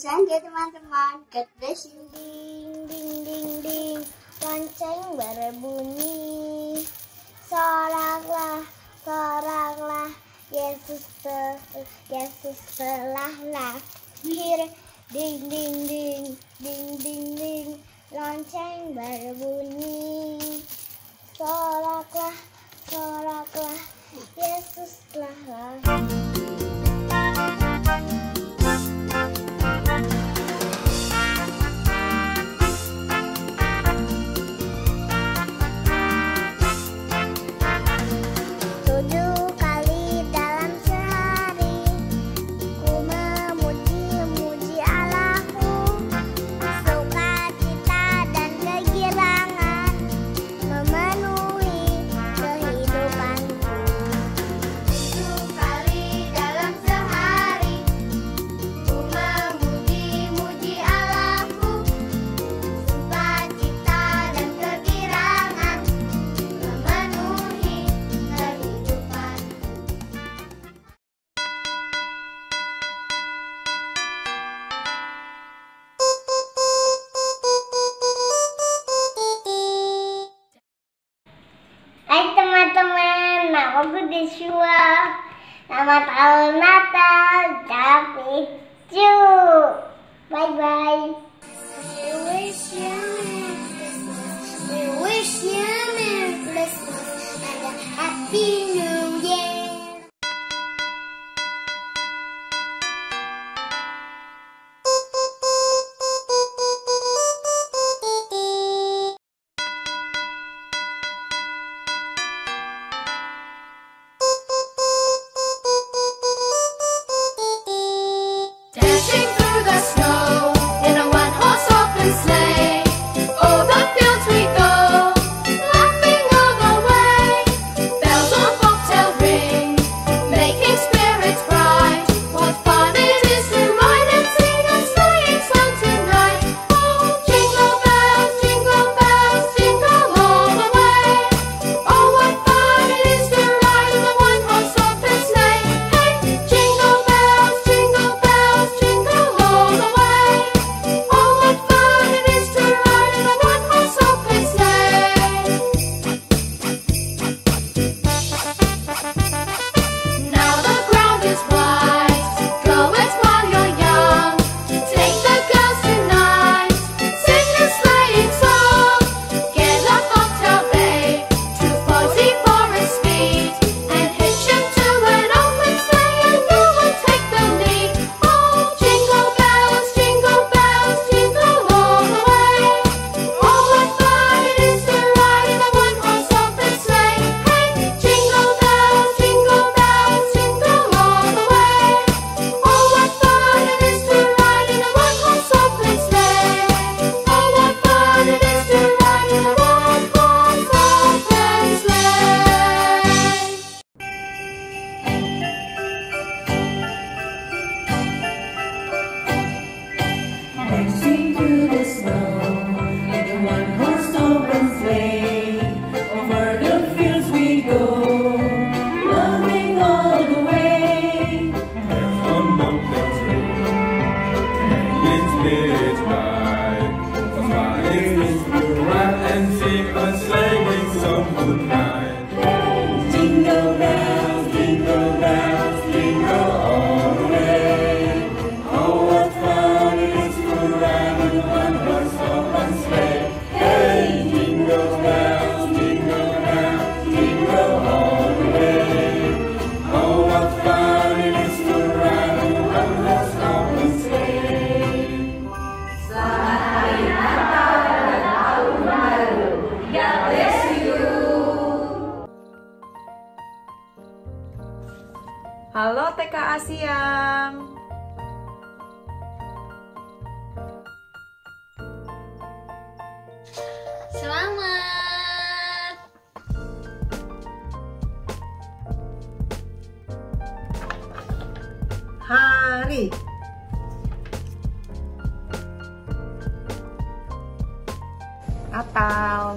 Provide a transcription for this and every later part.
senja teman-teman. God bless you. Ding ding ding ding, lonceng berbunyi. Soraklah, soraklah, Yesus telah lahir. Ding ding ding ding ding ding, lonceng berbunyi. Soraklah, soraklah, Yesus telah lahir. Hai teman-teman, namaku Deswa. Selamat tahun Natal, tapi cu. Bye bye. We wish you Merry Christmas and a Happy New Year. Dashing through the snow in a one-horse open sleigh, o'er the fields we go, laughing all the way. Bells on bobtail ring, making spirits bright. What fun it is to ride and sing a sleighing song tonight! Oh, jingle bells, jingle all the way. Oh, what fun it is to ride in a one-horse open sleigh! Hey, jingle bells, jingle all the way. Oh, what fun it is to ride in a one-horse open sleigh. Now the ground is white, go it while you're young. Take the girls tonight, sing a sleighing song. Get a bobtail babe, 240 for its speed, and hitch him to an open sleigh, and you will take the lead. Oh, jingle bells, jingle all the way. Oh, what fun it is to ride in a one-horse open sleigh. Hey, jingle bells, jingle all the way. Oh, what fun it is to ride in a one-horse open sleigh. Oh, what fun it is to ride in a one-horse open sleigh. Dashing through the snow in a one-horse open sleigh, over the fields we go, loving all the way. Bells on bobtails ring, making spirits bright. What fun it is to ride and sing a sleighing song tonight! Jingle bells, jingle all the way. Oh, what fun it is to ride in a one-horse open sleigh. Hey, jingle bells, jingle all the way. Oh, what fun it is to ride in a one-horse open sleigh. Halo TKA Siang. Selamat. Hari. Natal.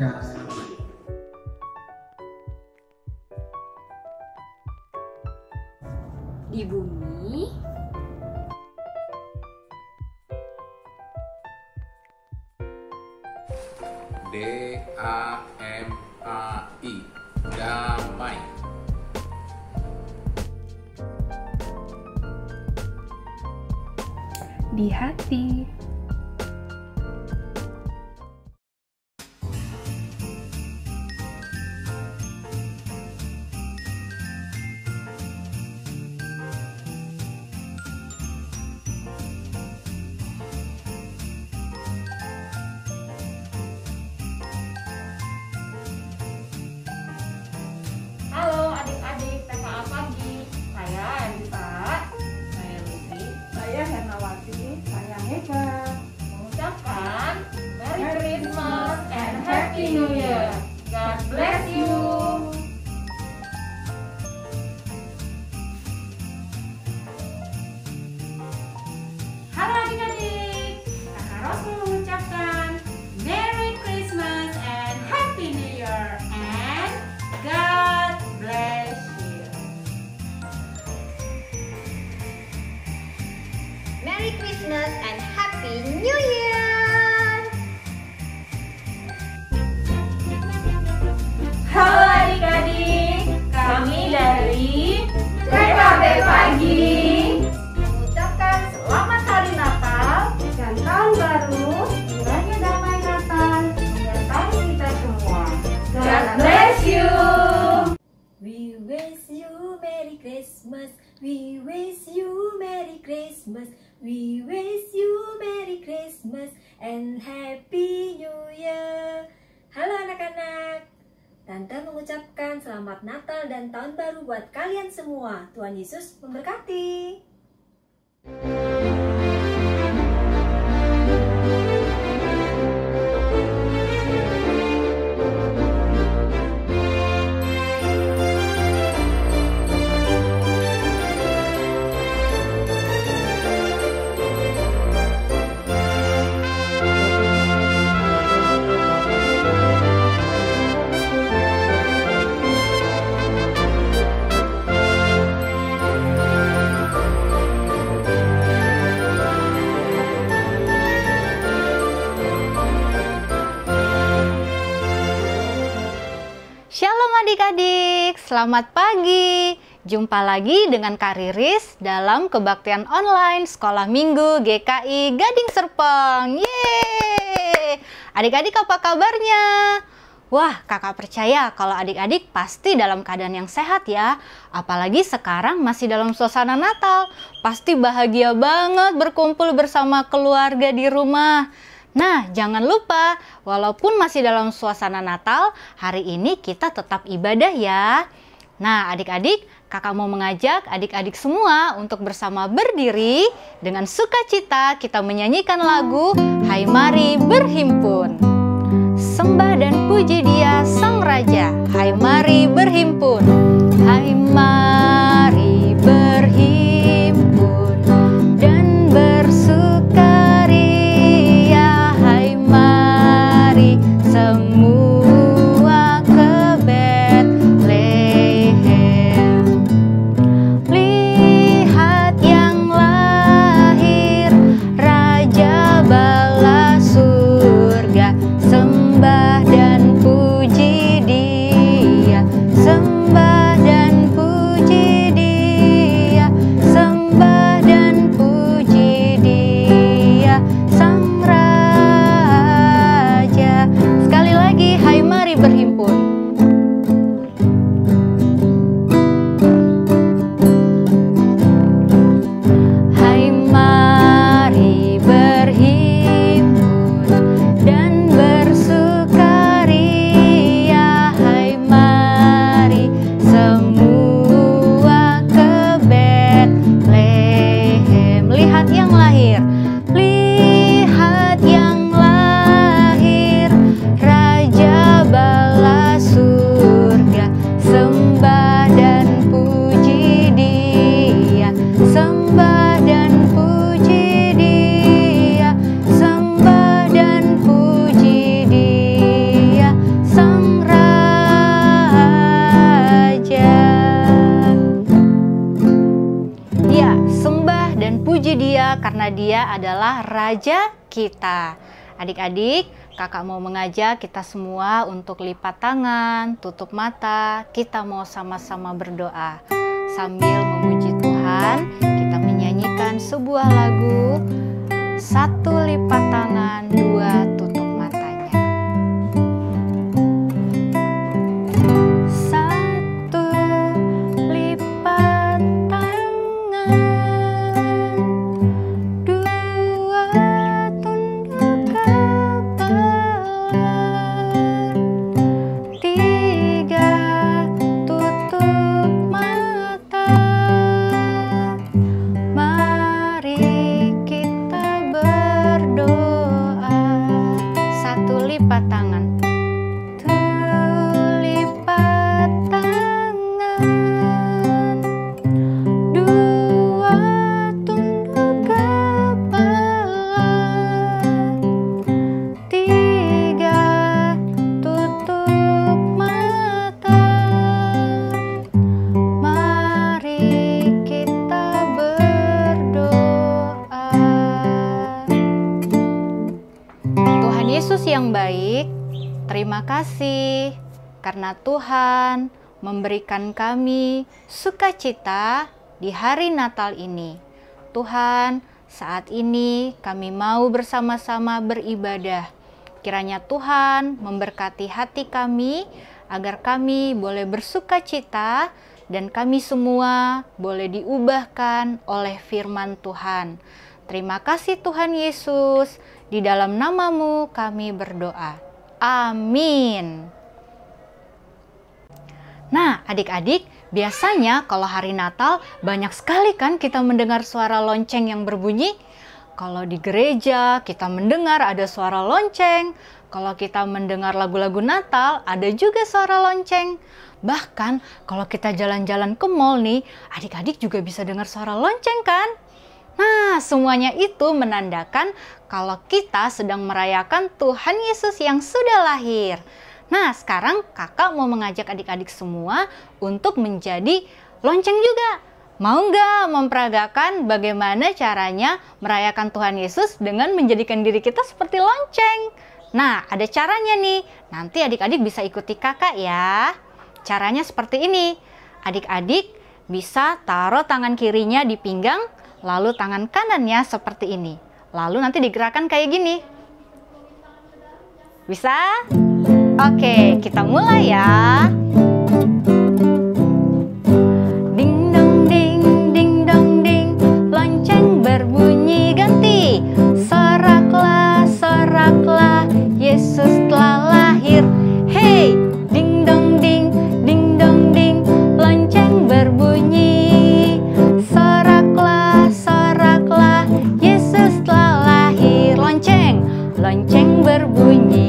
Nah, Ibu Mi? D-A-M-A-I, damai. Di hati. Halo adik-adik TKA Pagi. Saya Elisa. Saya Lucy. Saya Hernawati, saya Hega. Mengucapkan Merry Christmas and Happy New Year. God bless you. Halo adik-adik. Kakak Ros mengucapkan Merry Christmas and Happy New Year and God bless you. Merry Christmas and Happy New Year. Halo adik-adik, kami dari TKB Pagi mengucapkan selamat hari Natal dan tahun baru. Kiranya damai Natal menyertai kita semua. God bless you. We wish you Merry Christmas. We wish you Merry Christmas. We wish you Merry Christmas and Happy New Year. Halo anak-anak. Tante mengucapkan selamat Natal dan Tahun Baru buat kalian semua. Tuhan Yesus memberkati. Shalom adik-adik, selamat pagi. Jumpa lagi dengan Kak Riris dalam kebaktian online Sekolah Minggu GKI Gading Serpong. Yeay! Adik-adik apa kabarnya? Wah, kakak percaya kalau adik-adik pasti dalam keadaan yang sehat ya. Apalagi sekarang masih dalam suasana Natal. Pasti bahagia banget berkumpul bersama keluarga di rumah. Nah, jangan lupa, walaupun masih dalam suasana Natal, hari ini kita tetap ibadah ya. Nah, adik-adik, kakak mau mengajak adik-adik semua untuk bersama berdiri. Dengan sukacita kita menyanyikan lagu Hai Mari Berhimpun. Sembah dan puji Dia Sang Raja. Hai mari berhimpun. Hai mari berhimpun dan bersukaria. Hai mari semua ke Betlehem. Lihat yang lahir, Raja bala surga. Sembah dan puji Dia, sembah Dia adalah Raja kita. Adik-adik, kakak mau mengajak kita semua untuk lipat tangan, tutup mata. Kita mau sama-sama berdoa. Sambil memuji Tuhan, kita menyanyikan sebuah lagu. 1 lipat tangan, 2 tutup matanya. 1 lipat tangan, 2 tunduk kepala, 3 tutup mata. Mari kita berdoa. 1 lipat tangan. 2 lipat tangan, 2 tunduk kepala, 3 tutup mata. Mari kita berdoa. Tuhan Yesus yang baik, terima kasih karena Tuhan memberikan kami sukacita di hari Natal ini. Tuhan, saat ini kami mau bersama-sama beribadah. Kiranya Tuhan memberkati hati kami agar kami boleh bersukacita dan kami semua boleh diubahkan oleh firman Tuhan. Terima kasih Tuhan Yesus, di dalam nama-Mu kami berdoa. Amin. Nah, adik-adik, biasanya kalau hari Natal banyak sekali kan kita mendengar suara lonceng yang berbunyi. Kalau di gereja kita mendengar ada suara lonceng. Kalau kita mendengar lagu-lagu Natal ada juga suara lonceng. Bahkan kalau kita jalan-jalan ke mall nih, adik-adik juga bisa dengar suara lonceng kan? Nah, semuanya itu menandakan kalau kita sedang merayakan Tuhan Yesus yang sudah lahir. Nah, sekarang kakak mau mengajak adik-adik semua untuk menjadi lonceng juga. Mau nggak memperagakan bagaimana caranya merayakan Tuhan Yesus dengan menjadikan diri kita seperti lonceng? Nah, ada caranya nih. Nanti adik-adik bisa ikuti kakak ya. Caranya seperti ini. Adik-adik bisa taruh tangan kirinya di pinggang, lalu tangan kanannya seperti ini. Lalu nanti digerakkan kayak gini. Bisa? Oke, kita mulai ya. Ding dong ding, ding dong ding, lonceng berbunyi ganti. Soraklah, soraklah, Yesus telah lahir. Hey, ding dong ding, ding dong ding, lonceng berbunyi. Soraklah, soraklah, Yesus telah lahir. Lonceng, lonceng berbunyi.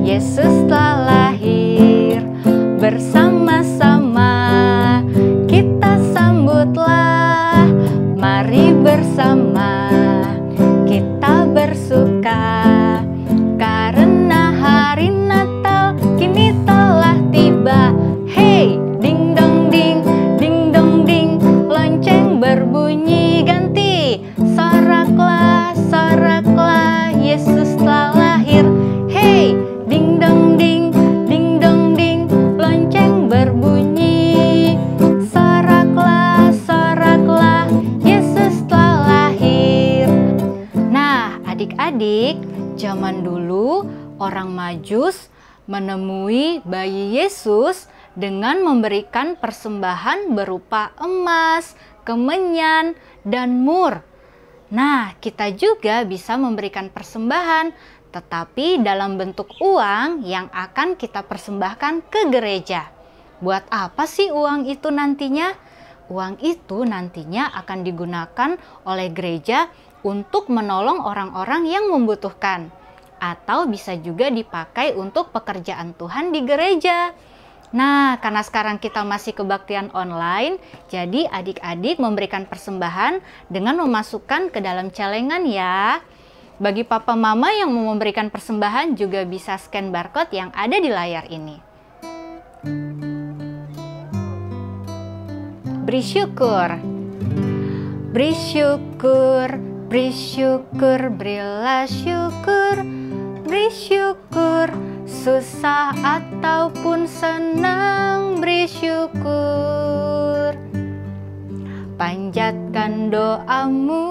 Yesus telah lahir. Bersama-sama kita sambutlah. Mari bersama kita bersuka. Karena hari Natal kini telah tiba. Hey, ding dong ding, ding dong ding, lonceng berbunyi ganti. Soraklah, soraklah, Yesus telah lahir. Hey, ding dong ding, ding dong ding, lonceng berbunyi. Soraklah, soraklah, Yesus telah lahir. Nah, adik-adik, zaman dulu orang Majus menemui bayi Yesus dengan memberikan persembahan berupa emas, kemenyan, dan mur. Nah, kita juga bisa memberikan persembahan, tetapi dalam bentuk uang yang akan kita persembahkan ke gereja. Buat apa sih uang itu nantinya? Uang itu nantinya akan digunakan oleh gereja untuk menolong orang-orang yang membutuhkan. Atau bisa juga dipakai untuk pekerjaan Tuhan di gereja. Nah, karena sekarang kita masih kebaktian online, jadi adik-adik memberikan persembahan dengan memasukkan ke dalam celengan ya. Bagi papa mama yang mau memberikan persembahan juga bisa scan barcode yang ada di layar ini. Beri syukur. Beri syukur Beri syukur, berilah syukur, beri syukur. Susah ataupun senang, beri syukur. Panjatkan doamu,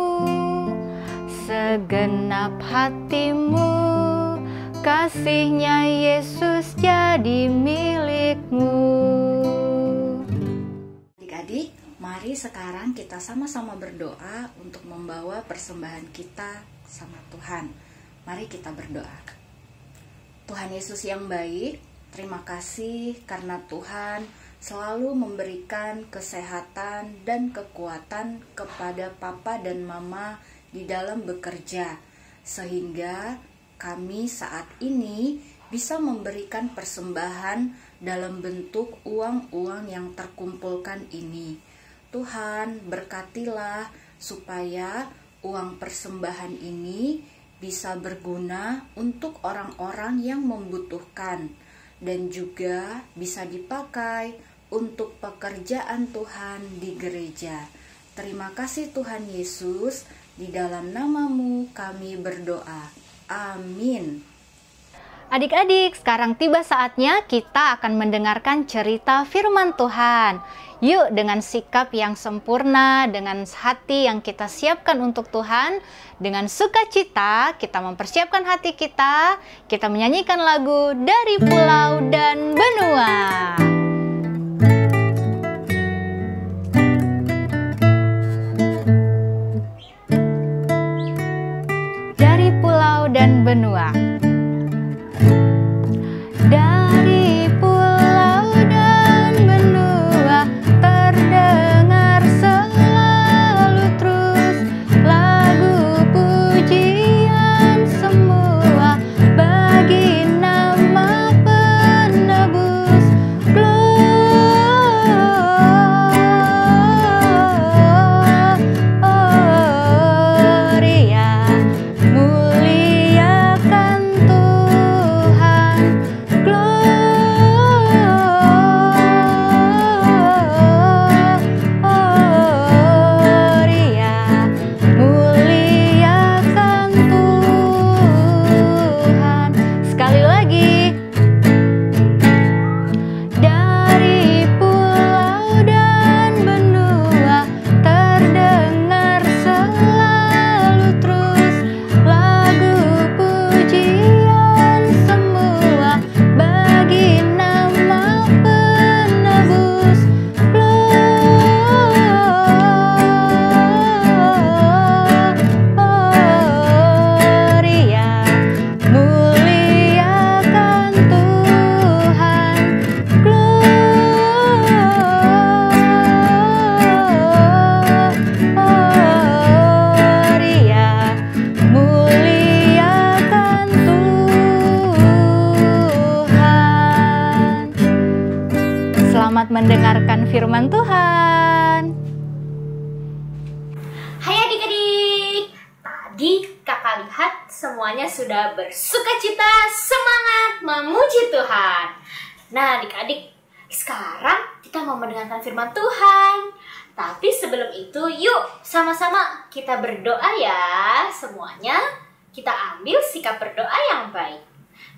segenap hatimu, kasih-Nya Yesus jadi milikmu. Adik-adik, mari sekarang kita sama-sama berdoa untuk membawa persembahan kita sama Tuhan. Mari kita berdoa. Tuhan Yesus yang baik, terima kasih karena Tuhan selalu memberikan kesehatan dan kekuatan kepada Papa dan Mama di dalam bekerja, sehingga kami saat ini bisa memberikan persembahan dalam bentuk uang-uang yang terkumpulkan ini. Tuhan, berkatilah supaya uang persembahan ini bisa berguna untuk orang-orang yang membutuhkan dan juga bisa dipakai untuk pekerjaan Tuhan di gereja. Terima kasih Tuhan Yesus, di dalam nama-Mu kami berdoa. Amin. Adik-adik, sekarang tiba saatnya kita akan mendengarkan cerita firman Tuhan. Yuk, dengan sikap yang sempurna, dengan hati yang kita siapkan untuk Tuhan, dengan sukacita kita mempersiapkan hati kita menyanyikan lagu Dari Pulau dan Benua. Dari pulau dan benua. Dari pulau dan benua terdengar selalu terus lagu pujian semua bagi nama penebus. Gloria, muliakan Tuhan. Gloria, muliakan Tuhan. Sekali lagi. Dari pulau dan benua terdengar selalu terus lagu pujian semua bagi nama penebus. Gloria, muliakan Tuhan. Gloria, muliakan Tuhan. Selamat mendengarkan firman Tuhan. Hai adik-adik, tadi kakak lihat semuanya sudah bersukacita, semangat memuji Tuhan. Nah adik-adik, sekarang kita mau mendengarkan firman Tuhan. Tapi sebelum itu yuk sama-sama kita berdoa ya. Semuanya kita ambil sikap berdoa yang baik.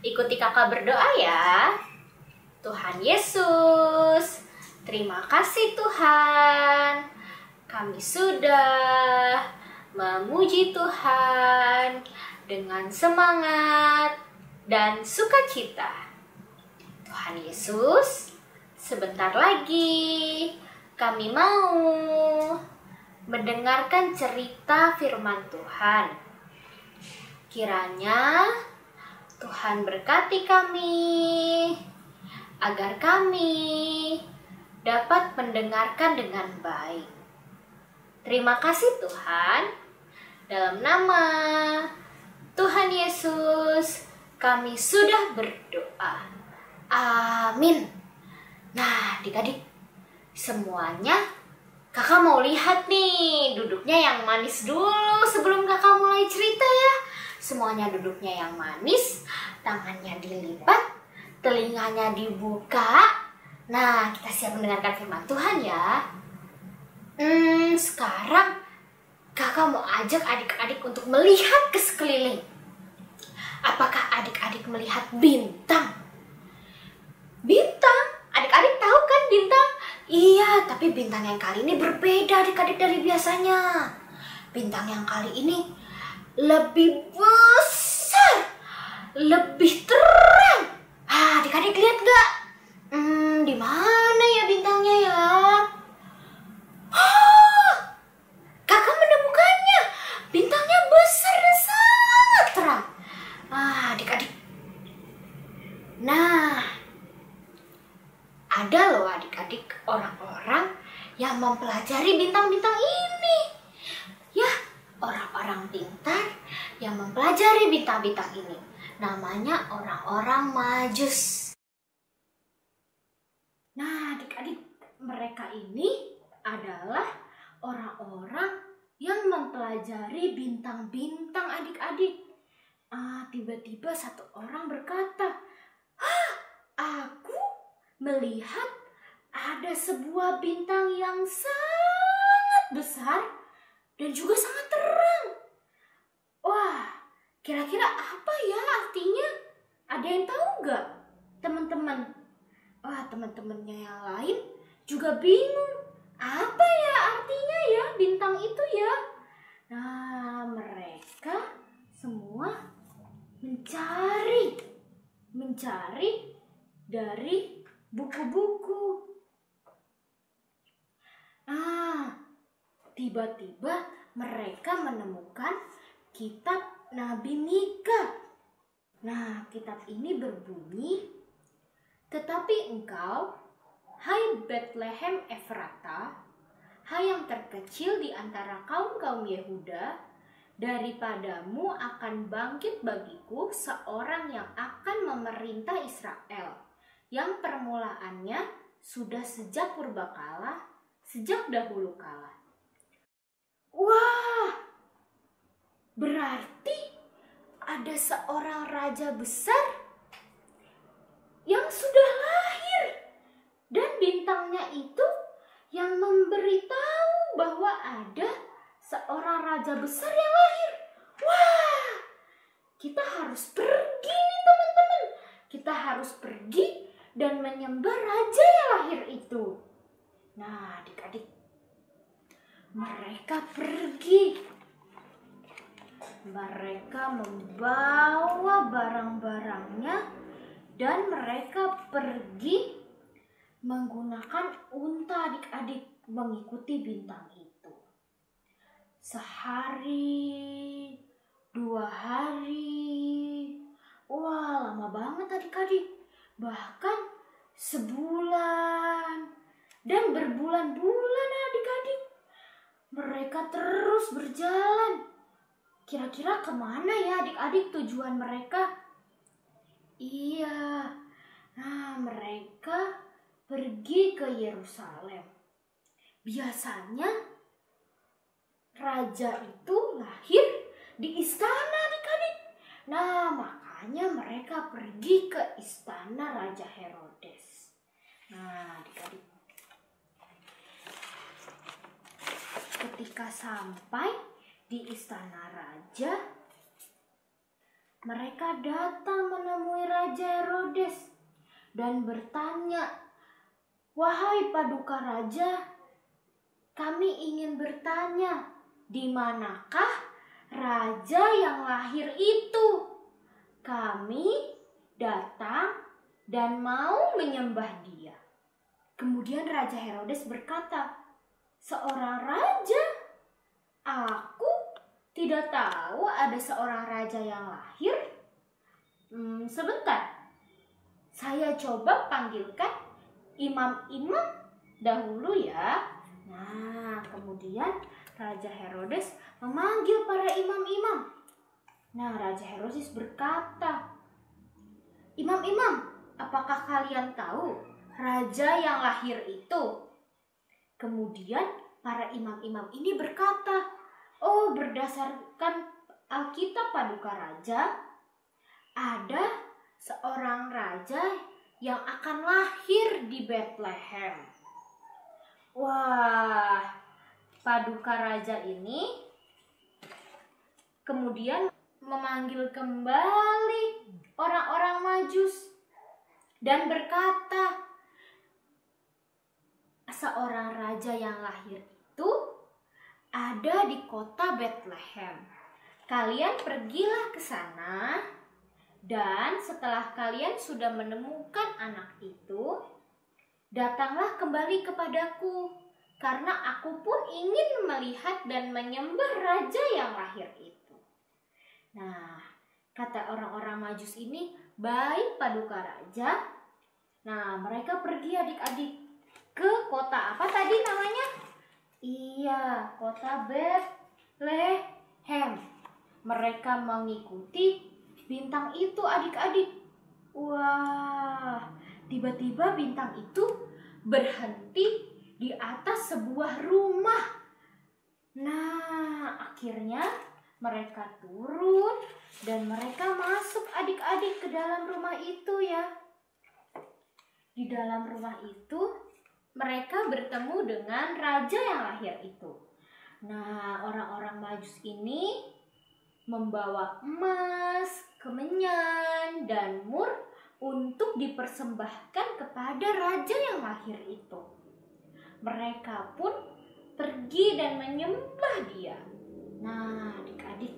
Ikuti kakak berdoa ya. Tuhan Yesus, terima kasih Tuhan. Kami sudah memuji Tuhan dengan semangat dan sukacita. Tuhan Yesus, sebentar lagi kami mau mendengarkan cerita firman Tuhan. Kiranya Tuhan berkati kami agar kami dapat mendengarkan dengan baik. Terima kasih Tuhan. Dalam nama Tuhan Yesus kami sudah berdoa. Amin. Nah adik-adik, semuanya kakak mau lihat nih duduknya yang manis dulu sebelum kakak mulai cerita ya. Semuanya duduknya yang manis, tangannya dilipat, telinganya dibuka. Nah, kita siap mendengarkan firman Tuhan ya. Sekarang Kakak mau ajak adik-adik untuk melihat ke sekeliling. Apakah adik-adik melihat bintang? Bintang? Adik-adik tahu kan bintang? Iya, tapi bintang yang kali ini berbeda adik-adik dari biasanya. Bintang yang kali ini lebih besar, lebih terang. Adik-adik lihat gak? Di mana ya bintangnya ya? Kakak menemukannya. Bintangnya besar dan sangat terang. Adik-adik. Nah, ada loh adik-adik orang-orang yang mempelajari bintang-bintang ini. Ya, orang-orang pintar yang mempelajari bintang-bintang ini. Namanya orang-orang Majus. Nah, adik-adik, mereka ini adalah orang-orang yang mempelajari bintang-bintang adik-adik. Tiba-tiba satu orang berkata, aku melihat ada sebuah bintang yang sangat besar dan juga sangat terang. Wah, kira-kira apa ya artinya? Ada yang tahu nggak, teman-teman? Wah, teman-temannya yang lain juga bingung. Apa ya artinya ya bintang itu ya? Nah, mereka semua mencari dari buku-buku. Tiba-tiba mereka menemukan kitab Nabi Mika. Nah, kitab ini berbunyi, tetapi engkau, hai Bethlehem Efrata, hai yang terkecil di antara kaum-kaum Yehuda, daripadamu akan bangkit bagiku seorang yang akan memerintah Israel, yang permulaannya sudah sejak purbakala, sejak dahulu kala. Wah, berarti ada seorang raja besar yang sudah lahir, dan bintangnya itu yang memberitahu bahwa ada seorang raja besar yang lahir. Wah, kita harus pergi nih teman-teman. Kita harus pergi dan menyembah raja yang lahir itu. Nah, adik-adik, mereka pergi. Mereka membawa barang-barangnya dan mereka pergi menggunakan unta adik-adik mengikuti bintang itu. Sehari, 2 hari, wah lama banget adik-adik. Bahkan sebulan dan berbulan-bulan adik-adik. Mereka terus berjalan. Kira-kira kemana ya adik-adik tujuan mereka? Iya, nah mereka pergi ke Yerusalem. Biasanya raja itu lahir di istana adik-adik. Nah, makanya mereka pergi ke istana Raja Herodes. Nah, adik-adik, ketika sampai di istana raja, mereka datang menemui Raja Herodes dan bertanya, "Wahai paduka raja, kami ingin bertanya, di manakah raja yang lahir itu? Kami datang dan mau menyembah dia." Kemudian Raja Herodes berkata, "Seorang raja? Aku tidak tahu ada seorang raja yang lahir. Sebentar, saya coba panggilkan imam-imam dahulu ya." Nah, kemudian Raja Herodes memanggil para imam-imam. Nah, Raja Herodes berkata, "Imam-imam, apakah kalian tahu raja yang lahir itu?" Kemudian para imam-imam ini berkata, "Oh, berdasarkan Alkitab Paduka Raja, ada seorang raja yang akan lahir di Bethlehem." Wah, Paduka Raja ini kemudian memanggil kembali orang-orang Majus dan berkata, seorang raja yang lahir itu ada di kota Bethlehem. Kalian pergilah ke sana, dan setelah kalian sudah menemukan anak itu, datanglah kembali kepadaku, karena aku pun ingin melihat dan menyembah raja yang lahir itu. Nah, kata orang-orang Majus ini, baik paduka raja. Nah, mereka pergi adik-adik ke kota apa tadi namanya? Iya, kota Bethlehem. Mereka mengikuti bintang itu adik-adik. Wah, tiba-tiba bintang itu berhenti di atas sebuah rumah. Nah, akhirnya mereka turun dan mereka masuk adik-adik ke dalam rumah itu ya. Di dalam rumah itu mereka bertemu dengan raja yang lahir itu. Nah, orang-orang Majus ini membawa emas, kemenyan, dan mur untuk dipersembahkan kepada raja yang lahir itu. Mereka pun pergi dan menyembah dia. Nah, adik-adik,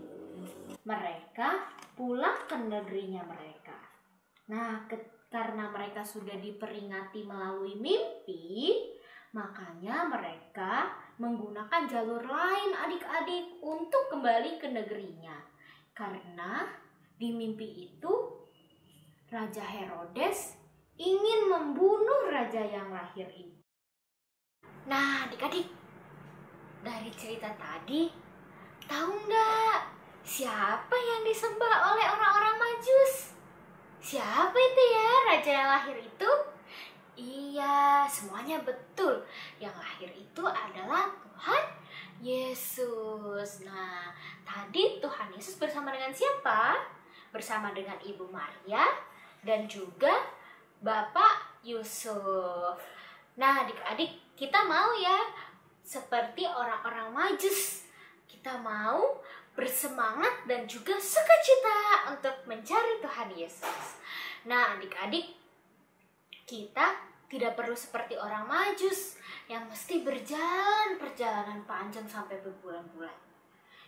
mereka pulang ke negerinya mereka. Nah, karena mereka sudah diperingati melalui mimpi, makanya mereka menggunakan jalur lain adik-adik untuk kembali ke negerinya. Karena di mimpi itu Raja Herodes ingin membunuh raja yang lahir itu. Nah, adik-adik, dari cerita tadi, tahu nggak siapa yang disembah oleh orang-orang Majus? Siapa itu ya raja yang lahir itu? Iya, semuanya betul. Yang lahir itu adalah Tuhan Yesus. Nah, tadi Tuhan Yesus bersama dengan siapa? Bersama dengan Ibu Maria dan juga Bapak Yusuf. Nah, adik-adik, kita mau ya seperti orang-orang Majus. Kita mau bersemangat dan juga sukacita untuk mencari Tuhan Yesus. Nah, adik-adik, kita tidak perlu seperti orang Majus yang mesti berjalan perjalanan panjang sampai berbulan-bulan.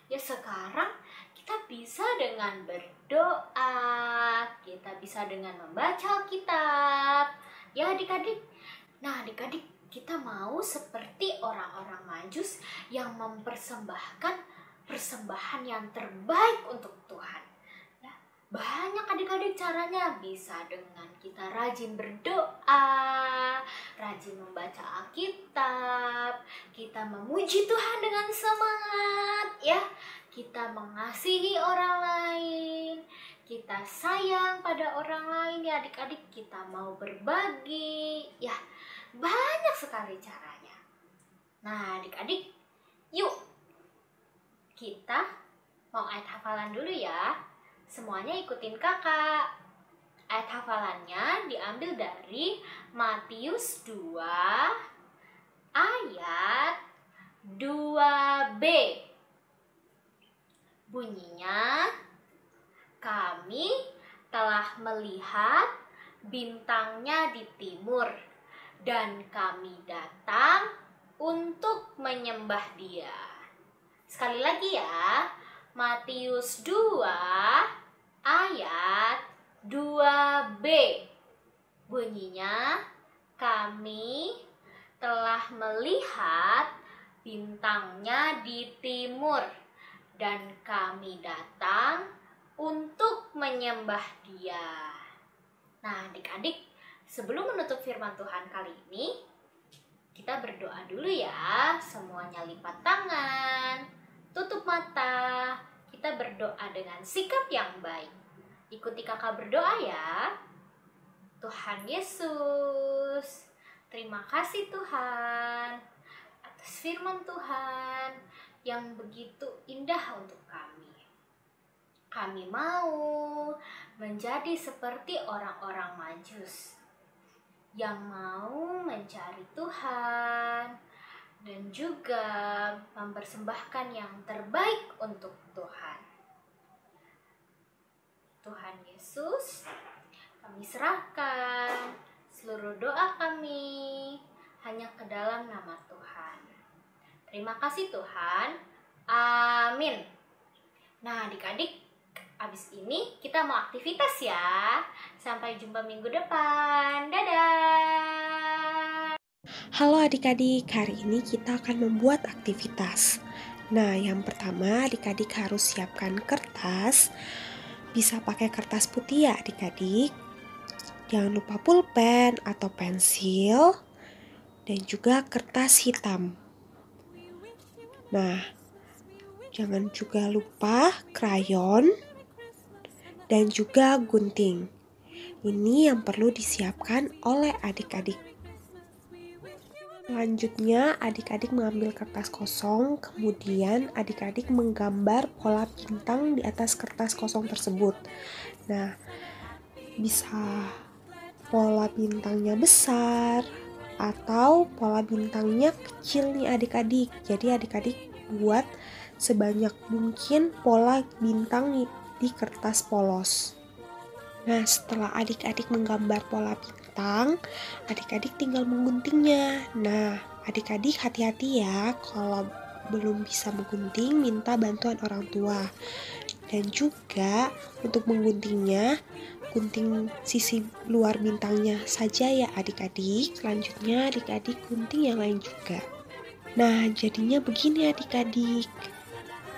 Ya, sekarang kita bisa dengan berdoa, kita bisa dengan membaca Alkitab. Ya, adik-adik. Nah, adik-adik, kita mau seperti orang-orang Majus yang mempersembahkan persembahan yang terbaik untuk Tuhan. Ya, banyak adik-adik caranya. Bisa dengan kita rajin berdoa, rajin membaca Alkitab, kita memuji Tuhan dengan semangat, ya. Kita mengasihi orang lain, kita sayang pada orang lain, ya adik-adik. Kita mau berbagi, ya. Banyak sekali caranya. Nah, adik-adik, yuk kita mau ayat hafalan dulu ya. Semuanya ikutin kakak. Ayat hafalannya diambil dari Matius 2 ayat 2b. Bunyinya, kami telah melihat bintangnya di timur, dan kami datang untuk menyembah dia. Sekali lagi ya, Matius 2 ayat 2b. Bunyinya, kami telah melihat bintangnya di timur, dan kami datang untuk menyembah dia. Nah, adik-adik, sebelum menutup firman Tuhan kali ini, kita berdoa dulu ya. Semuanya lipat tangan, tutup mata. Kita berdoa dengan sikap yang baik. Ikuti kakak berdoa ya. Tuhan Yesus, terima kasih Tuhan atas firman Tuhan yang begitu indah untuk kami. Kami mau menjadi seperti orang-orang Majus yang mau mencari Tuhan dan juga mempersembahkan yang terbaik untuk Tuhan. Tuhan Yesus, kami serahkan seluruh doa kami hanya ke dalam nama Tuhan. Terima kasih Tuhan. Amin. Nah, adik-adik, abis ini kita mau aktivitas ya. Sampai jumpa minggu depan. Dadah. Halo adik-adik, hari ini kita akan membuat aktivitas. Nah, yang pertama adik-adik harus siapkan kertas. Bisa pakai kertas putih ya adik-adik. Jangan lupa pulpen atau pensil. Dan juga kertas hitam. Nah, jangan juga lupa krayon dan juga gunting. Ini yang perlu disiapkan oleh adik-adik. Selanjutnya, adik-adik mengambil kertas kosong, kemudian adik-adik menggambar pola bintang di atas kertas kosong tersebut. Nah, bisa pola bintangnya besar atau pola bintangnya kecil nih adik-adik. Jadi adik-adik buat sebanyak mungkin pola bintang di kertas polos. Nah, setelah adik-adik menggambar pola bintang, adik-adik tinggal mengguntingnya. Nah, adik-adik hati-hati ya, kalau belum bisa menggunting, minta bantuan orang tua. Dan juga untuk mengguntingnya, gunting sisi luar bintangnya saja ya adik-adik. Selanjutnya adik-adik gunting yang lain juga. Nah, jadinya begini adik-adik.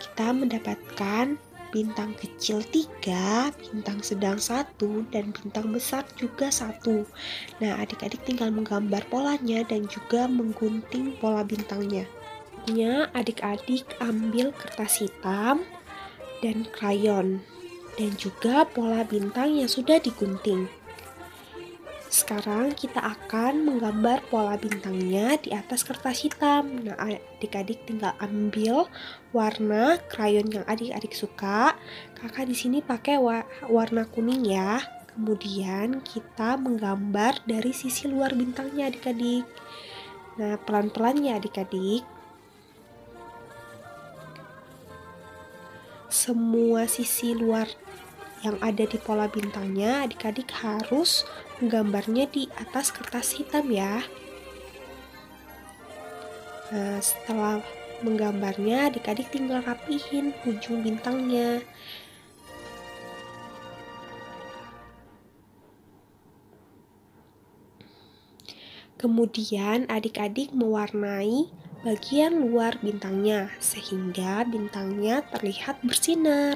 Kita mendapatkan bintang kecil 3, bintang sedang 1, dan bintang besar juga 1. Nah, adik-adik tinggal menggambar polanya dan juga menggunting pola bintangnya. Adik-adik ambil kertas hitam dan krayon dan juga pola bintang yang sudah digunting. Sekarang kita akan menggambar pola bintangnya di atas kertas hitam. Nah, adik-adik tinggal ambil warna krayon yang adik-adik suka. Kakak di sini pakai warna kuning ya. Kemudian kita menggambar dari sisi luar bintangnya adik-adik. Nah, pelan-pelan ya adik-adik. Semua sisi luar yang ada di pola bintangnya adik-adik harus menggambarnya di atas kertas hitam ya. Nah, setelah menggambarnya adik-adik tinggal rapihin ujung bintangnya. Kemudian adik-adik mewarnai bagian luar bintangnya sehingga bintangnya terlihat bersinar.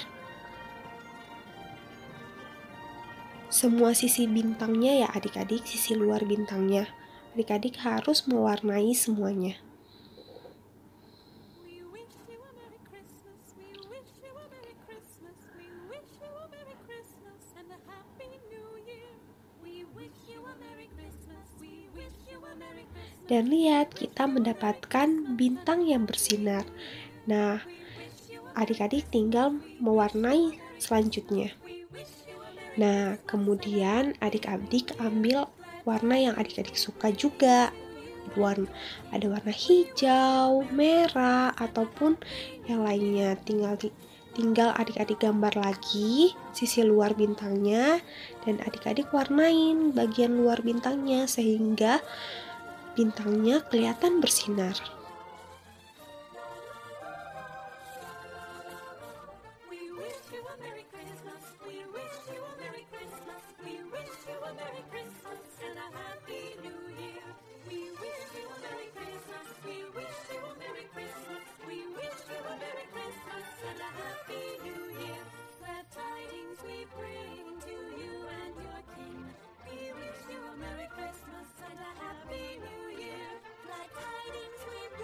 Semua sisi bintangnya ya adik-adik, sisi luar bintangnya. Adik-adik harus mewarnai semuanya. Dan lihat, kita mendapatkan bintang yang bersinar. Nah, adik-adik tinggal mewarnai selanjutnya. Nah, kemudian adik-adik ambil warna yang adik-adik suka juga. Ada warna hijau, merah, ataupun yang lainnya. Tinggal adik-adik gambar lagi sisi luar bintangnya dan adik-adik warnain bagian luar bintangnya sehingga bintangnya kelihatan bersinar. Merry Christmas and a Happy New Year. Glad tidings we bring.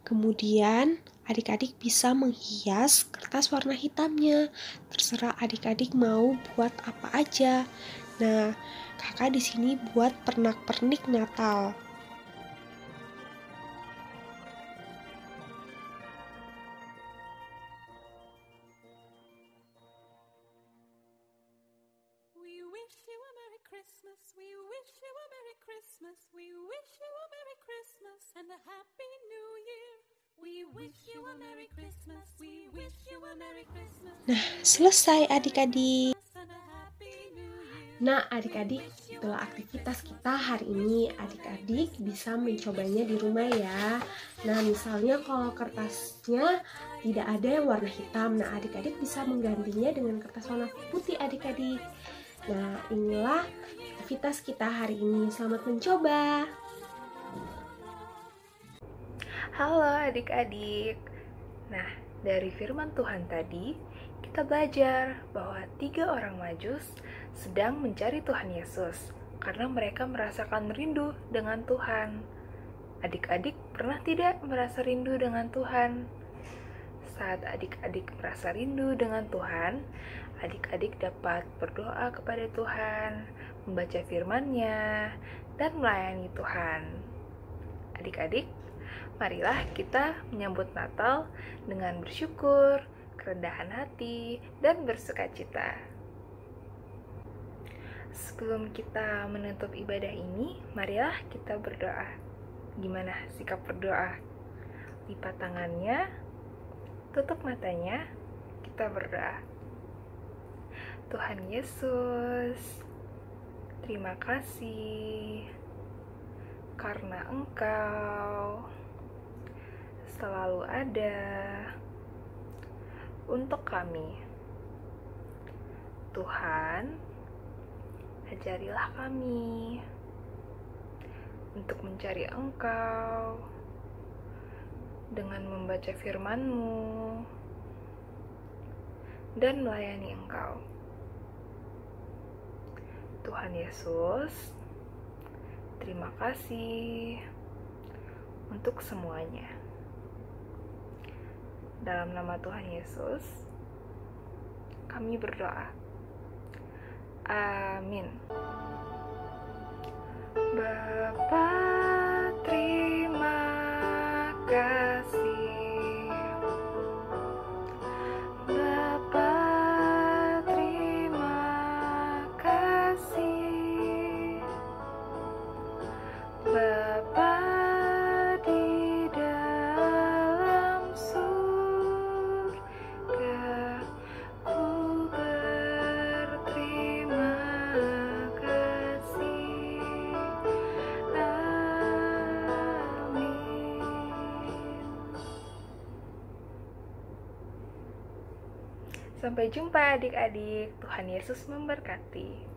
Kemudian adik-adik bisa menghias kertas warna hitamnya. Terserah adik-adik mau buat apa aja. Nah, kakak di sini buat pernak-pernik Natal. We wish you a Merry Christmas. We wish you a Merry Christmas. We wish you a Merry Christmas and a Happy New Year. We wish you a Merry Christmas. We wish you a Merry Christmas. Nah, selesai adik-adik. And a Happy New Year. Nah, adik-adik, itulah aktivitas kita hari ini. Adik-adik bisa mencobanya di rumah ya. Nah, misalnya kalau kertasnya tidak ada yang warna hitam, nah adik-adik bisa menggantinya dengan kertas warna putih adik-adik. Nah, inilah aktivitas kita hari ini. Selamat mencoba. Halo adik-adik. Nah, dari firman Tuhan tadi, kita belajar bahwa 3 orang Majus sedang mencari Tuhan Yesus karena mereka merasakan rindu dengan Tuhan. Adik-adik pernah tidak merasa rindu dengan Tuhan? Saat adik-adik merasa rindu dengan Tuhan, adik-adik dapat berdoa kepada Tuhan, membaca firman-Nya, dan melayani Tuhan. Adik-adik, marilah kita menyambut Natal dengan bersyukur, kerendahan hati, dan bersukacita. Sebelum kita menutup ibadah ini, marilah kita berdoa. Gimana sikap berdoa? Lipat tangannya, tutup matanya, kita berdoa. Tuhan Yesus, terima kasih karena Engkau selalu ada untuk kami. Tuhan, ajarilah kami untuk mencari Engkau dengan membaca firman-Mu dan melayani Engkau. Tuhan Yesus, terima kasih untuk semuanya. Dalam nama Tuhan Yesus, kami berdoa. Amin. Bapa, terima kasih. Bapa, terima kasih. Bapa di dalam surga, ku berterima kasih. Amin. Sampai jumpa adik-adik. Tuhan Yesus memberkati.